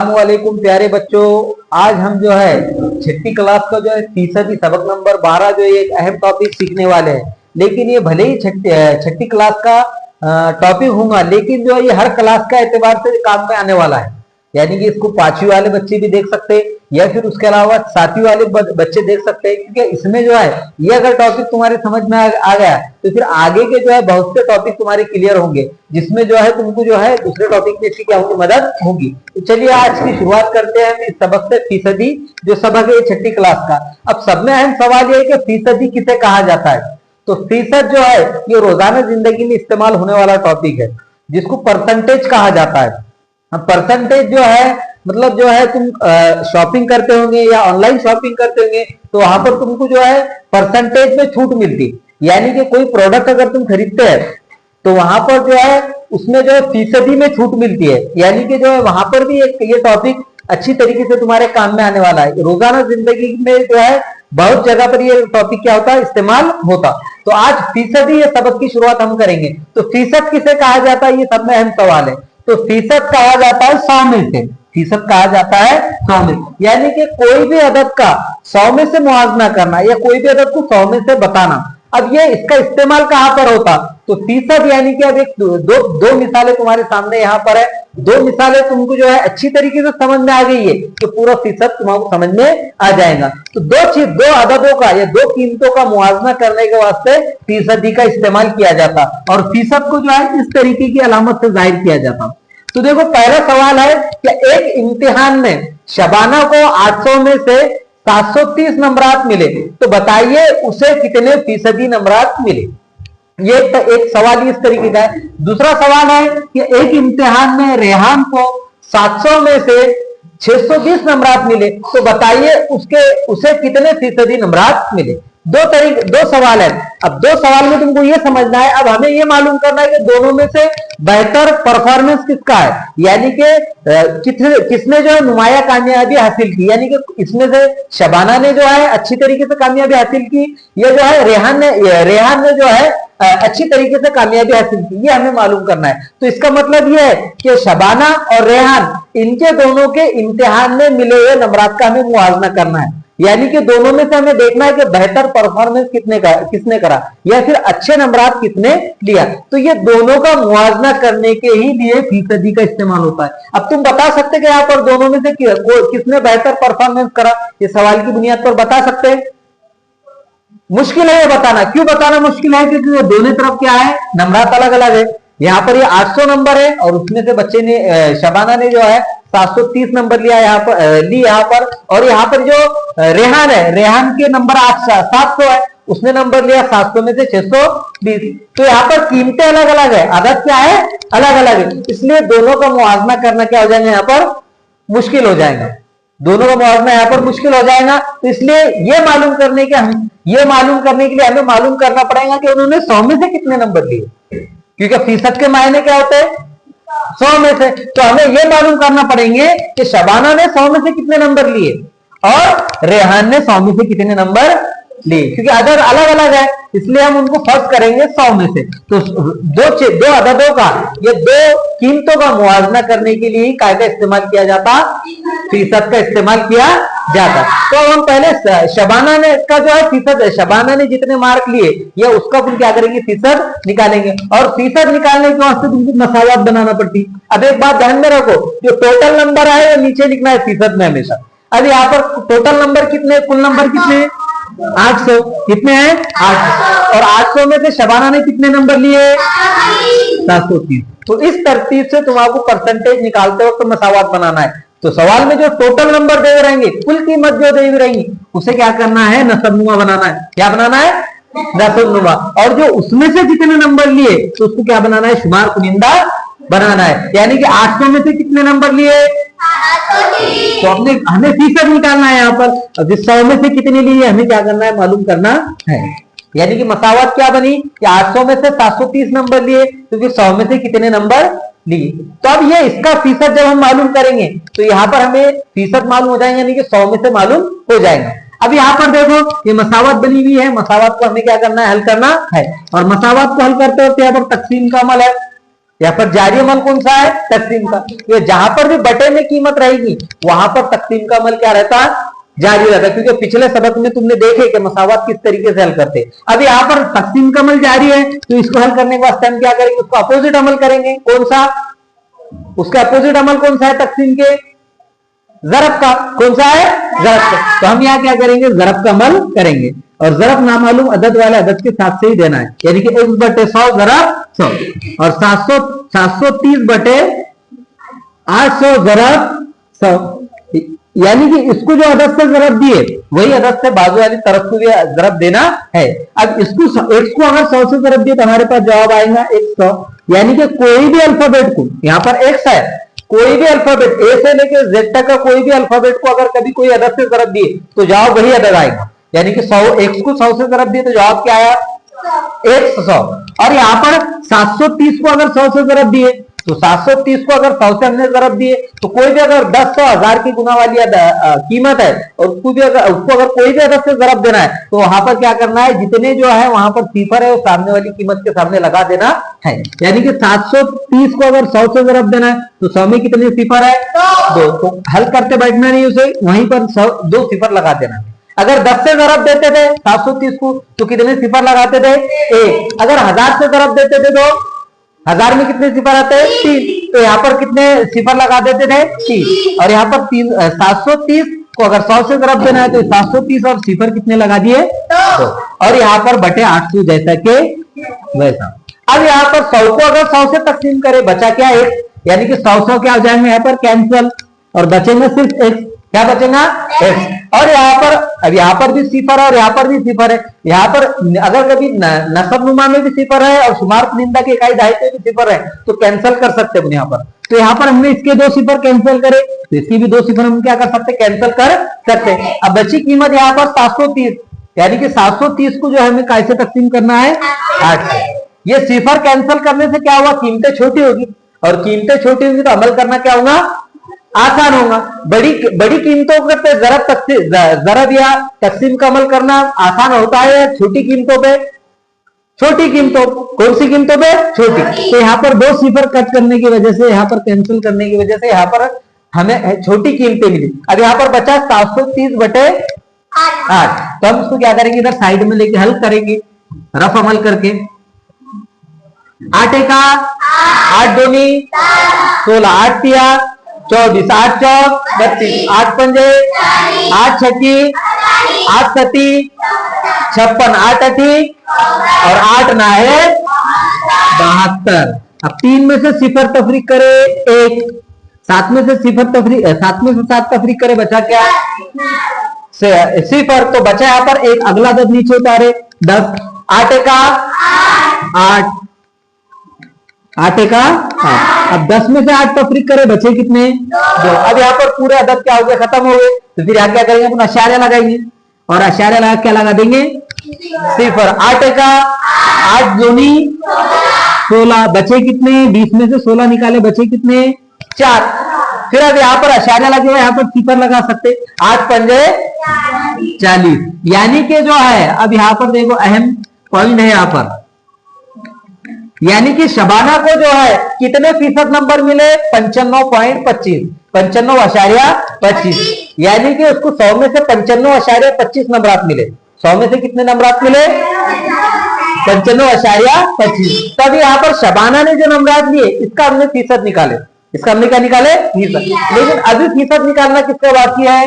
अस्सलामुअलैकुम प्यारे बच्चों। आज हम जो है छठी क्लास का जो है फीसदी सबक नंबर 12 जो एक अहम टॉपिक सीखने वाले हैं। लेकिन ये भले ही छठी क्लास का टॉपिक होगा, लेकिन जो है ये हर क्लास का एतबार से काम में आने वाला है। यानी कि इसको 5वीं वाले बच्चे भी देख सकते हैं या फिर उसके अलावा 7वीं वाले बच्चे देख सकते हैं, क्योंकि इसमें जो है ये अगर टॉपिक तुम्हारे समझ में आ गया तो फिर आगे के जो है बहुत से टॉपिक तुम्हारे क्लियर होंगे, जिसमें जो है तुमको जो है दूसरे टॉपिक में इसकी क्या होगी, मदद होगी। तो चलिए आज की शुरुआत करते हैं इस सबक से, फीसदी जो सबक है छठी क्लास का। अब सब में अहम सवाल ये है कि फीसदी किसे कहा जाता है। तो फीसद जो है ये रोजाना जिंदगी में इस्तेमाल होने वाला टॉपिक है, जिसको परसेंटेज कहा जाता है। परसेंटेज जो है मतलब जो है तुम शॉपिंग करते होंगे या ऑनलाइन शॉपिंग करते होंगे तो वहां पर तुमको जो है परसेंटेज में छूट मिलती। यानी कि कोई प्रोडक्ट अगर तुम खरीदते हैं तो वहां पर जो है उसमें जो है फीसदी में छूट मिलती है। यानी कि जो है वहां पर भी एक ये टॉपिक अच्छी तरीके से तुम्हारे काम में आने वाला है। रोजाना जिंदगी में जो है बहुत जगह पर ये टॉपिक क्या होता है, इस्तेमाल होता। तो आज फीसदी ये सबक की शुरुआत हम करेंगे। तो फीसद किसे कहा जाता है, ये सब में अहम सवाल है। तो फीसद कहा जाता है 100 में से। फीसद कहा जाता है 100 में, यानी कि कोई भी अदद का 100 में से मुआवजा करना या कोई भी अदद को 100 में से बताना। अब ये इसका इस्तेमाल कहां पर होता, तो फीसद यानी कि अब एक दो मिसालें तुम्हारे सामने यहां पर है। दो मिसालें तुमको जो है अच्छी तरीके से समझ में आ गई है तो पूरा फीसद तुम्हारे समझ में आ जाएगा। तो दो अददों का या दो कीमतों का मुआवजा करने के वास्ते फीसदी का इस्तेमाल किया जाता और फीसद को जो है इस तरीके की अलामत से जाहिर किया जाता। तो देखो पहला सवाल है कि एक इम्तिहान में शबाना को 800 में से 730 नंबरात मिले, तो बताइए उसे कितने फीसदी नंबरात मिले। ये एक सवाल इस तरीके का है। दूसरा सवाल है कि एक इम्तिहान में रेहान को 700 में से 620 नंबरात मिले, तो बताइए उसे कितने फीसदी नंबरात मिले। दो सवाल है। अब दो सवाल में तुमको ये समझना है, अब हमें ये मालूम करना है कि दोनों में से बेहतर परफॉर्मेंस किसका है, यानी कि किसने जो है नुमाया कामयाबी हासिल की। यानी कि इसमें से शबाना ने जो है अच्छी तरीके से कामयाबी हासिल की, ये जो है रेहान ने जो है अच्छी तरीके से कामयाबी हासिल की, ये हमें मालूम करना है। तो इसका मतलब यह है कि शबाना और रेहान इनके दोनों के इम्तिहान में मिले हुए नंबरात का हमें मुआवजा करना है। यानी कि दोनों में से हमें देखना है कि बेहतर परफॉर्मेंस किसने करा या फिर अच्छे नंबरात किसने लिया। तो ये दोनों का मुआवजा करने के ही लिए फीसदी का इस्तेमाल होता है। अब तुम बता सकते कि यहाँ पर दोनों में से किसने बेहतर परफॉर्मेंस करा, ये सवाल की बुनियाद पर बता सकते हैं। मुश्किल है ये बताना। क्यों बताना मुश्किल है, क्योंकि दोनों तरफ क्या है, नंबरात अलग अलग है। यहाँ पर ये 800 नंबर है और उसमें से बच्चे ने शबाना ने जो है 730 नंबर लिया यहाँ पर और यहाँ पर जो रेहान है, रेहान के नंबर 700 है, उसने नंबर लिया 700 में से 620। तो यहाँ पर कीमतें अलग अलग है, अदद क्या है, अलग अलग है। इसलिए दोनों का मुआवजा करना क्या हो जाएगा, यहाँ पर मुश्किल हो जाएगा। दोनों का मुआवजा यहाँ पर मुश्किल हो जाएगा। तो इसलिए ये मालूम करने के लिए हमें मालूम करना पड़ेगा कि उन्होंने 100 में से कितने नंबर लिए, क्योंकि फीसद के मायने क्या होते हैं, 100 में से। तो हमें यह मालूम करना पड़ेंगे कि शबाना ने 100 में से कितने नंबर लिए और रेहान ने 100 में से कितने नंबर लिए, क्योंकि अदद अलग अलग है, इसलिए हम उनको फर्ज करेंगे 100 में से। तो दो अददों का या दो कीमतों का मुआवजा करने के लिए कायदा इस्तेमाल किया जाता, फीसद का इस्तेमाल किया जाता। तो हम पहले शबाना ने का जो है फीसद, शबाना ने जितने मार्क लिए या उसका तुम क्या करेंगे, फीसद निकालेंगे। और फीसद निकालने के वास्ते तुमको मसावात बनाना पड़ती। अब एक बात ध्यान में रखो, जो टोटल नंबर है वो नीचे लिखना है फीसद में हमेशा। अब यहाँ पर टोटल नंबर कितने, कुल नंबर कितने, 800 कितने हैं, 800। और 800 में से शबाना ने कितने नंबर लिए, 730। तो इस तरतीब से तुमको परसेंटेज निकालते वक्त मसावात बनाना है। तो सवाल में जो टोटल नंबर दे रहेंगे, कुल कीमत जो दे रहेंगी, उसे क्या करना है, नसबनुमा बनाना है। क्या बनाना है, नसबनुमा। और जो उसमें से जितने नंबर लिए तो उसको क्या बनाना है, शुमार कुनिंदा बनाना है। यानी कि 800 में से कितने नंबर लिए, तो हमें फीसद निकालना है यहाँ पर। अब 100 में से कितने लिए हमें क्या करना है, मालूम करना है। यानी कि मसावत क्या बनी कि 800 में से 730 नंबर लिए, क्योंकि 100 में से कितने नंबर लिए। तो अब ये इसका फीसद जब हम मालूम करेंगे तो यहाँ पर हमें फीसद मालूम हो जाएंगे, यानी कि 100 में से मालूम हो जाएगा। अब यहाँ पर देखो ये मसावत बनी हुई है, मसावत को हमें क्या करना है, हल करना है। और मसावत को हल करते वक्त यहाँ पर तकसीम का अमल है। यहाँ पर जारी अमल कौन सा है? तकसीम का। ये जहां पर भी बटे में कीमत रहेगी वहां पर तकसीम का अमल क्या रहता है? जारी रहता है, क्योंकि पिछले सबक में तुमने देखे कि मसावत किस तरीके से हल करते। अब यहाँ पर तकसीम का अमल जारी है, तो इसको हल करने के वास्ते हम क्या करेंगे? उसको अपोजिट अमल करेंगे। कौन सा? उसका अपोजिट अमल कौन सा है तकसीम के? ज़रब का। कौन सा है? ज़रब का। तो हम यहाँ क्या करेंगे? ज़रब का अमल करेंगे, और ज़रब नामालूम अदद वाले अदद के साथ से ही देना है, यानी कि 1/100 ज़रब 100 और 730 बटे 800 ज़रब 100, यानी कि इसको जो अदद से ज़रब दिए वही अदद से बाजू वाली तरफ को भी ज़रब देना है। अब इसको x को अगर 100 से ज़रब दिए तो हमारे पास जवाब आएगा 100, यानी कि कोई भी अल्फाबेट को, यहाँ पर x है, कोई भी अल्फाबेट ए से लेकर जेड तक का कोई भी अल्फाबेट को अगर कभी कोई अदद से ज़रब दिए तो जवाब वही अदद आएगा, यानी कि 100 x को 100 से ज़रब दिए तो जवाब क्या आया? 100। और यहाँ पर 730 को अगर 100 से ज़रब दिए तो 730 को अगर 100 से हमने ज़रब दिए तो कोई भी अगर 10, 100, 1000 की गुना वाली कीमत है और उसको अगर कोई भी अदद से ज़रब देना है तो वहां पर क्या करना है? जितने जो है वहां पर सिफर है वो सामने वाली कीमत के सामने लगा देना है, यानी कि 730 को अगर 100 से ज़रब देना है तो 100 में कितने सिफर है? 2। तो हल करते बैठना नहीं, उसे वहीं पर 2 सिफर लगा देना। अगर 10 से ज़रब देते थे 730 को तो कितने सिफर लगाते थे? 1। अगर 1000 से ज़रब देते थे तो 1000 में कितने सिफर आते हैं? 3। तो यहाँ पर कितने सिफर लगा देते थे? 3। और यहाँ पर 730 को अगर 100 से ज़रब देना है तो 730 और सिफर कितने लगा दिए? 2। और यहाँ पर बटे 800 जैसा के वैसा। अब यहाँ पर 100 को अगर 100 से तकसीम करे बचा क्या? 1, यानी कि 100 क्या हो जाएंगे यहाँ पर? कैंसिल, और बचेंगे सिर्फ x। क्या बचेगा? x। और यहाँ पर अब यहाँ पर भी सिफर है और यहाँ पर भी सिफर है। यहाँ पर अगर कभी नसब नुमा में भी सिफर है और शुमार पुनिंदा के इकाई दहाई पे भी सिफर है तो कैंसिल कर सकते हैं यहाँ पर। तो यहाँ पर हमने इसके 2 सिफर कैंसिल करे तो इसकी भी 2 सिफर हम क्या कर सकते? कैंसिल कर सकते। अब बची कीमत यहाँ पर 730, यानी कि 730 को जो है हमें कैसे तकसीम करना है? 8 से। ये सिफर कैंसिल करने से क्या हुआ? कीमतें छोटी होगी, और कीमतें छोटी होगी तो अमल करना क्या होगा? आसान होगा। बड़ी कीमतों पे ज़रब या तकसीम का अमल करना आसान होता है छोटी कीमतों पे? छोटी कीमतों, कौन सी कीमतों पे? छोटी। तो यहाँ पर 2 सिफर कट करने की वजह से, यहाँ पर कैंसिल करने की वजह से यहाँ पर हमें छोटी कीमतें मिली। अब यहाँ पर बचा 730 बटे 8, तो हम इसको क्या करेंगे? इधर साइड में लेके हल करेंगे रफ अमल करके। 8 का 8 दूनी 16, 8 तिया 24, 8 चौक 32, 8 पंजे 8 छक्की 8 सती 56, 8 अठी और 8 नाहे 72। अब 3 में से सिफर तफरीक करे 1, 7 में से 7 तफरीक करे बचा क्या? सिफर। तो बचा यहाँ पर 1, अगला अदद नीचे उतारे 10। 8 का 8, 8 का 8। अब 10 में से 8 तफरीक करे बचे कितने? 2। अब यहाँ पर पूरे अदद क्या हो गए? खत्म हो गए। तो फिर यहाँ क्या करेंगे? अपन अशारिया लगाएंगे, और अशारिया लगा क्या लगा देंगे? सिफर। 8 का 8 दूनी 16, बचे कितने? 20 में से 16 निकाले बचे कितने? 4। फिर अब यहाँ पर अशारिया लगे, यहाँ पर सिफर लगा सकते। 8 पंजे 40, यानी कि जो है अब यहाँ पर देखो अहम पॉइंट है यहाँ पर, यानी कि शबाना को जो है कितने फीसद नंबर मिले? 95.25, 95.25, यानी कि उसको 100 में से 95.25 नंबरात मिले। 100 में से कितने नंबरात मिले? 95.25। तब यहाँ पर शबाना ने जो नंबरात लिए इसका हमने फीसद निकाले, इसका हमने क्या निकाले? फीसद। लेकिन अभी फीसद निकालना किसका बाकी है?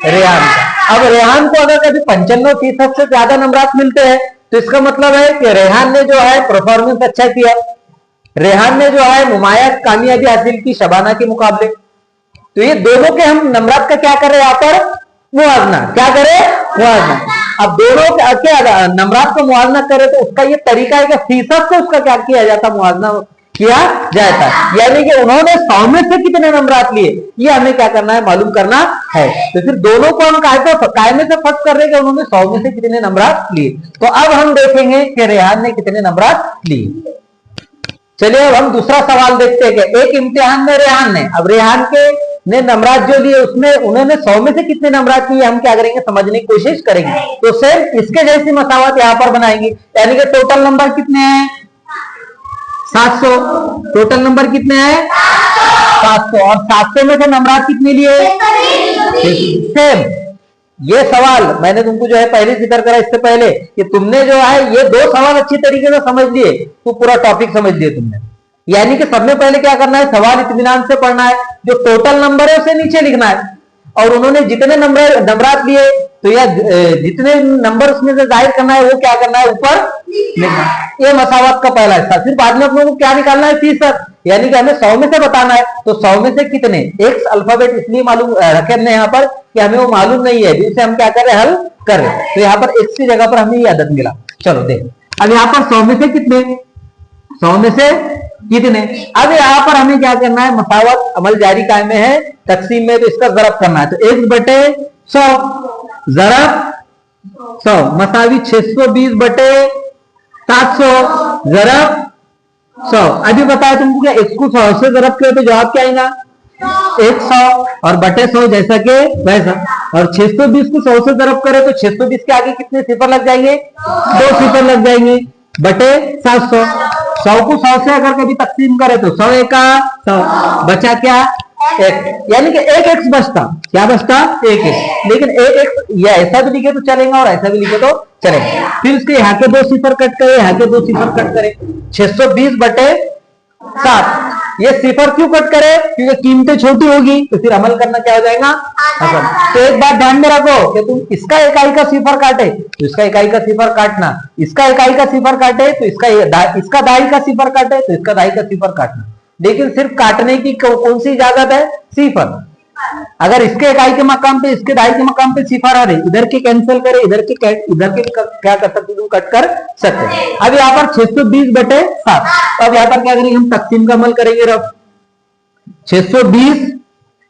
रेहान का। अब रेहान को अगर कभी 95% से ज्यादा नंबरात मिलते हैं तो इसका मतलब है कि रेहान ने जो है परफॉर्मेंस अच्छा किया, रेहान ने जो है नुमाया कामयाबी हासिल की शबाना के मुकाबले। तो ये दोनों के हम नंबरात का क्या करें? यहाँ पर मुआवजना। क्या करें? मुआवजना। अब दोनों के नंबरात का मुआवजना करें तो उसका ये तरीका है कि फीसद से उसका क्या किया जाता? मुआवजना किया जाता है, यानी कि उन्होंने 100 में से कितने नंबरात लिए ये हमें क्या करना है? मालूम करना है। तो फिर दोनों को हम कायदे से फर्क कर रहे हैं कि उन्होंने 100 में से कितने नंबरात लिए। तो अब हम देखेंगे कि रेहान ने कितने नंबरात लिए। चलिए अब हम दूसरा सवाल देखते हैं कि एक इम्तिहान में रेहान ने, अब रेहान के ने नंबरात जो लिए उसमें उन्होंने 100 में से कितने नंबरात लिए हम क्या करेंगे? समझने की कोशिश करेंगे। तो सेम इसके जैसी मसावत यहाँ पर बनाएंगे, यानी कि टोटल नंबर कितने हैं? 700। टोटल नंबर कितने हैं? 700। और 700 में से नंबरात कितने लिए? सेम। ये सवाल मैंने तुमको जो है पहले जिक्र करा इससे पहले कि तुमने जो है ये 2 सवाल अच्छी तरीके से समझ लिए तो पूरा टॉपिक समझ लिए तुमने। यानी कि सबसे पहले क्या करना है, सवाल इत्मीनान से पढ़ना है, जो टोटल नंबर है उसे नीचे लिखना है, और उन्होंने जितने नंबरात लिए तो या जितने नंबर उसमें से जाहिर करना है वो क्या करना है, ऊपर लिखना। ये मसावत का पहला हिस्सा। फिर बाद में अपने को क्या निकालना है, फीसद, यानी कि हमें 100 में से बताना है, तो 100 में से कितने। एक अल्फाबेट इसलिए मालूम रखे हमने यहाँ पर कि हमें वो मालूम नहीं है, जिससे हम क्या कर रहे हैं, हल कर रहे हैं। तो यहाँ पर x की जगह पर हमें ये अदद मिला। चलो देख, अब यहाँ पर 100 में से कितने, 100 में से कितने। अब यहाँ पर हमें क्या करना है, मसावत अमल जारी कायम में है, तकसीम में तो इसका जरब करना है। तो 1/100 जरब 100 मसावी 620 बटे 700 जरब 100। अभी बताया तुमको क्या, x को 100 से जरब किया तो जवाब क्या आएगा, 100 और बटे 100 जैसा के वैसा। और 620 को 100 से जरब करे तो 620 के आगे कितने सिफर लग जाएंगे, 2 सिफर लग जाएंगे, बटे 700। 100 को 100 से अगर कभी तकसीम करे तो 100 एका 100, बचा क्या, 1, यानी कि 1 x बचता। क्या बचता, 1 x। लेकिन 1 x या ऐसा भी लिखे तो चलेगा और ऐसा भी लिखे तो चलेगा। फिर उसके यहाँ के 2 सिफर कट करे, यहाँ के 2 सिफर कट करे, 620 बटे 7। ये सिफर क्यों कट करे, क्योंकि कीमतें छोटी होगी, तो फिर अमल करना क्या हो जाएगा, आसान। तो एक बात ध्यान में रखो कि तुम इसका इकाई का सिफर काटे तो इसका इकाई का सिफर काटना, इसका इकाई का सिफर काटे तो इसका दाई का सिफर काटे तो इसका दाई का सिफर काटना। लेकिन सिर्फ काटने की कौन सी इजाजत है, सिफर। अगर इसके इकाई के मकाम पे इसके दाई के मकाम पे सिफर आ रहे, इधर के कैंसिल करे, इधर के क्या कर सकते, तुम कट कर सकते। अब यहाँ पर 620 बटे 7। अब यहाँ पर क्या करेंगे, हम तकसीम का अमल करेंगे। रब 620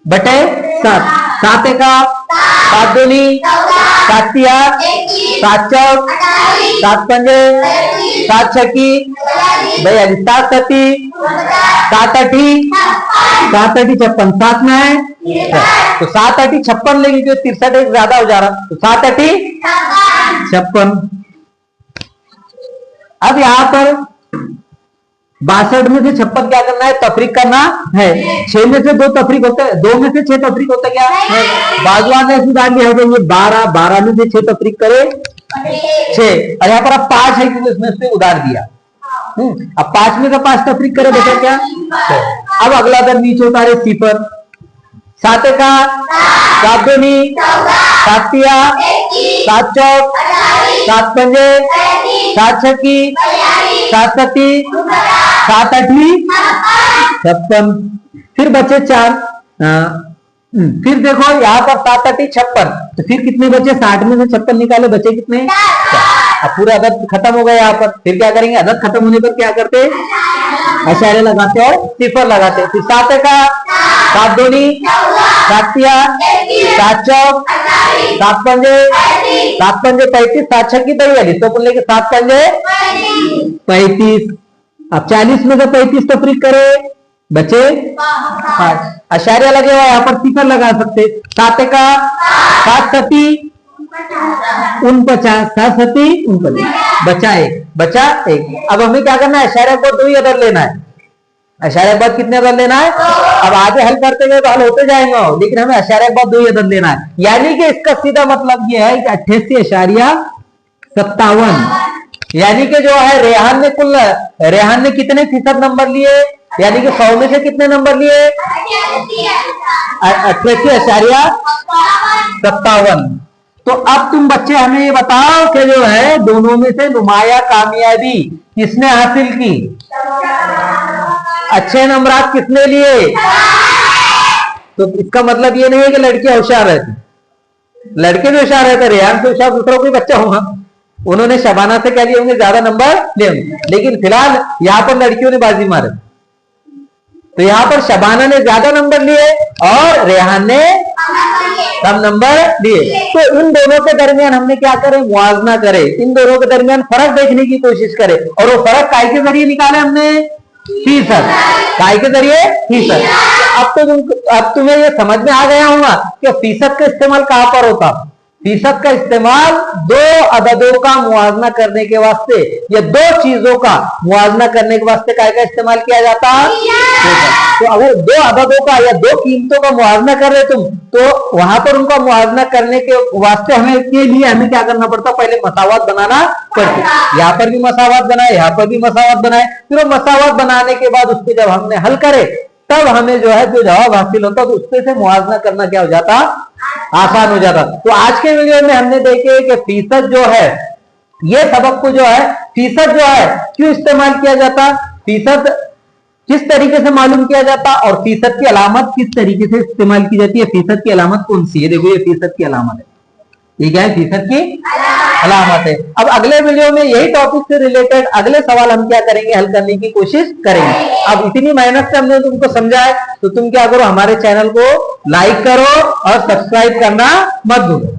बटे 7, 7 एका 7 दूनी 7 तिया 7 चौक 7 पंजे 7 छकी 42 7 सती 7 अठी 7 अठी 56, 7 में है तो 7 अठी 56 लेंगे, जो 63 ज्यादा हो जा रहा, तो 7 अठी 56। अब यहाँ पर 62 में से 56 क्या करना है, तफरीक करना है। 6 में से 2 तफरीक होता है, 2 में से 6 तफरीक होता है, क्या है, बाजुआ में सुधार लिया हो, 12, 12 में से 6 तफरीक करे 6। और यहाँ पर अब 5 है क्योंकि उसमें से उधार दिया। अब 5 में से 5 तफरीक करे, बचा क्या। अब अगला दर नीचे उतारे, सिफर 7 का 7 दूनी 7 तिया 7 चौक 7 पंजे 7 छकी 7 सती 7 अठी 56। फिर बचे 4। फिर देखो यहाँ पर 7 अठी 56, तो फिर कितने बचे, 60 में से 56 निकाले, बचे कितने, अब पूरा अदद खत्म हो गया। यहाँ पर फिर क्या करेंगे, अदद खत्म होने पर क्या करते, अशारे लगाते और सिफर लगाते। फिर 7 का 7 दूनी 7 तिया 7 चौक 7 पंजे 7 पंजे 35 7 छक्की 43, तो बोले 7 पंजे 35। अब 40 में से 35 तफरीक करे, बचे 5। अशारिया लगे हुआ, यहाँ पर सिफर लगा सकते। 7 का 7 सती 49 7 सती 49, बचा 1, बचा 1। अब हमें क्या करना है, अशारिया को 2 ही अदद लेना है। अशारिया के बाद कितने अदद लेना है, अब आगे हल करते गए तो हल होते जाएंगे, लेकिन हमें अशारिया के बाद 2 ही अदद लेना है। यानी कि इसका सीधा मतलब यह है कि 88.57, यानी कि जो है रेहान ने कितने फीसद नंबर लिए, यानी कि 100 में से कितने नंबर लिए, 88.57। तो अब तुम बच्चे हमें ये बताओ कि जो है दोनों में से नुमाया कामयाबी किसने हासिल की, अच्छे नंबरात किसने लिए। तो इसका मतलब ये नहीं है कि लड़कियां होशियार रहती, लड़के भी होशियार रहते, रेहान से होशियार दूसरा कोई बच्चा होगा, उन्होंने शबाना से क्या लिए होंगे, ज्यादा नंबर लिए होंगे। लेकिन फिलहाल यहाँ पर लड़कियों ने बाजी मारे, तो यहाँ पर शबाना ने ज्यादा नंबर लिए और रेहान ने कम नंबर लिए। तो इन दोनों के दरमियान हमने क्या करें, मुआवजा करें, इन दोनों के दरमियान फर्क देखने की कोशिश करें, और वो फर्क काय के जरिए निकाले हमने, फीसद, काय के जरिए फीसद। अब तुम्हें ये समझ में आ गया होगा कि फीसद का इस्तेमाल कहां पर होता, फीसद का इस्तेमाल दो अददों का मुआवजा करने के वास्ते या दो चीजों का मुआवजा करने के वास्ते काय का इस्तेमाल किया जाता है। तो अगर दो अददों का या दो कीमतों का मुआवजा कर रहे तुम, तो वहां पर उनका मुआवजा करने के वास्ते हमें क्या करना पड़ता, पहले मसावत बनाना पड़ती। यहाँ पर भी मसावत बनाए, यहाँ पर भी मसावत बनाए, फिर मसावत बनाने के बाद उसको जब हमने हल करे तब हमें जो है जो जवाब हासिल होता तो उससे से मुआवजा करना क्या हो जाता, आसान हो जाता। तो आज के वीडियो में हमने देखे कि फीसद जो है, ये सबक को जो है फीसद जो है क्यों इस्तेमाल किया जाता, फीसद किस तरीके से मालूम किया जाता और फीसद की अलामत किस तरीके से इस्तेमाल की जाती है। फीसद की अलामत कौन सी है, देखो ये फीसद की अलामत है, ये क्या है, फीसद की अलामत है। अब अगले वीडियो में यही टॉपिक से रिलेटेड अगले सवाल हम क्या करेंगे, हल करने की कोशिश करेंगे। अब इतनी मेहनत से हमने तुमको समझा है तो तुम क्या करो, हमारे चैनल को लाइक करो और सब्सक्राइब करना मत भूलो।